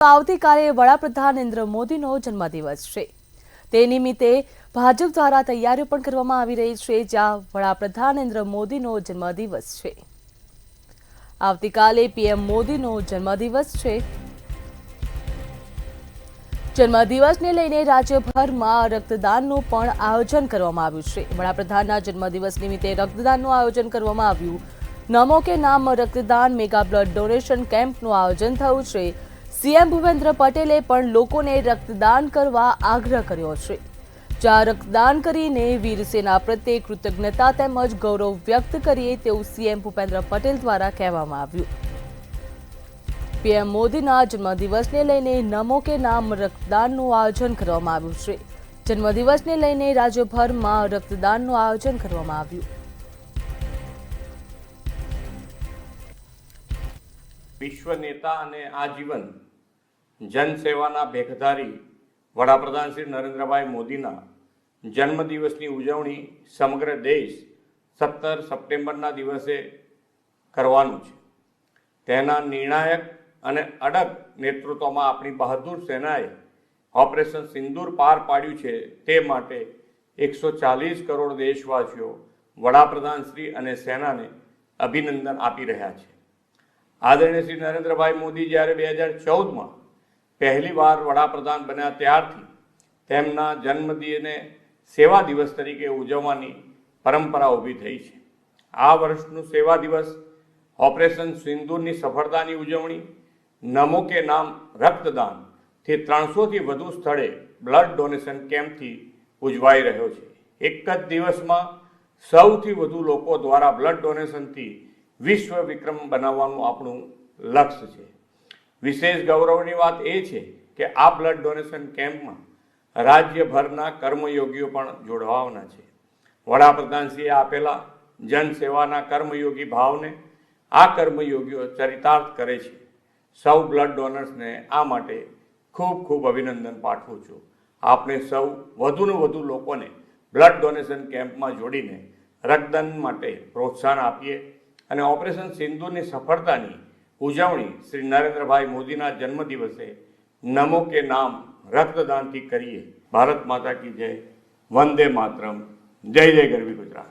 આવતીકાલે વડાપ્રધાન નરેન્દ્ર મોદીનો જન્મદિવસ છે। તે નિમિત્તે ભાજપ દ્વારા તૈયારીઓ પણ કરવામાં આવી રહી છે, જ્યાં વડાપ્રધાન નરેન્દ્ર મોદીનો જન્મદિવસ છે। આવતીકાલે પીએમ મોદીનો જન્મદિવસ છે। જન્મદિવસને લઈને રાજ્યભરમાં રક્તદાનનું પણ આયોજન કરવામાં આવ્યું છે। વડાપ્રધાનના જન્મદિવસ નિમિત્તે રક્તદાનનું આયોજન કરવામાં આવ્યું। નમો કે નામ રક્તદાન મેગા બ્લડ ડોનેશન કેમ્પનું આયોજન થયું છે। સીએમ ભૂપેન્દ્ર પટેલે પણ લોકોને રક્તદાન કરવા આગ્રહ કર્યો છે, જ્યાં રક્તદાન કરીને વીર સેના પ્રત્યે કૃતજ્ઞતા તેમજ ગૌરવ વ્યક્ત કરીએ તેવું સીએમ ભૂપેન્દ્ર પટેલ દ્વારા કહેવામાં આવ્યું। પીએમ મોદીના જન્મદિવસને લઈને નમો કે નામ રક્તદાનનું આયોજન કરવામાં આવ્યું છે। જન્મદિવસને લઈને રાજ્યભરમાં રક્તદાનનું આયોજન કરવામાં આવ્યું। વિશ્વ નેતા અને આજીવન જનસેવાના ભેખધારી વડાપ્રધાન શ્રી નરેન્દ્રભાઈ મોદીના જન્મદિવસની ઉજવણી સમગ્ર દેશ 17 સપ્ટેમ્બરના દિવસે કરવાનું છે। તેના નિર્ણાયક અને અડગ નેતૃત્વમાં આપણી બહાદુર સેનાએ ઓપરેશન સિંદૂર પાર પાડ્યું છે। તે માટે 140 કરોડ દેશવાસીઓ વડાપ્રધાન શ્રી અને સેનાને અભિનંદન આપી રહ્યા છે। આદરણીય શ્રી નરેન્દ્રભાઈ મોદી જ્યારે 2014માં પહેલી વાર વડાપ્રધાન બન્યા ત્યારથી તેમના જન્મદિને સેવા દિવસ તરીકે ઉજવવાની પરંપરા ઊભી થઈ છે। આ વર્ષનું સેવા દિવસ ઓપરેશન સિંદૂરની સફળતાની ઉજવણી, નમો કે નામ રક્તદાનથી 300થી વધુ સ્થળે બ્લડ ડોનેશન કેમ્પથી ઉજવાઈ રહ્યો છે। એક જ દિવસમાં સૌથી વધુ લોકો દ્વારા બ્લડ ડોનેશનથી વિશ્વ વિક્રમ બનાવવાનું આપણું લક્ષ્ય છે। વિશેષ ગૌરવની વાત એ છે કે આ બ્લડ ડોનેશન કેમ્પમાં રાજ્યભરના કર્મયોગીઓ પણ જોડાવાના છે। વડાપ્રધાનશ્રીએ આપેલા જનસેવાના કર્મયોગી ભાવને આ કર્મયોગીઓ ચરિતાર્થ કરે છે। સૌ બ્લડ ડોનર્સને આ માટે ખૂબ ખૂબ અભિનંદન પાઠવું છું। આપણે સૌ વધુને વધુ લોકોને બ્લડ ડોનેશન કેમ્પમાં જોડીને રક્તદાન માટે પ્રોત્સાહન આપીએ અને ઓપરેશન સિંદૂરની સફળતાની ઉજવણી શ્રી નરેન્દ્રભાઈ મોદીના જન્મદિવસે નમો કે નામ રક્તદાનથી કરીએ। ભારત માતા કી જય, વંદે માતરમ, જય જય ગરવી ગુજરાત।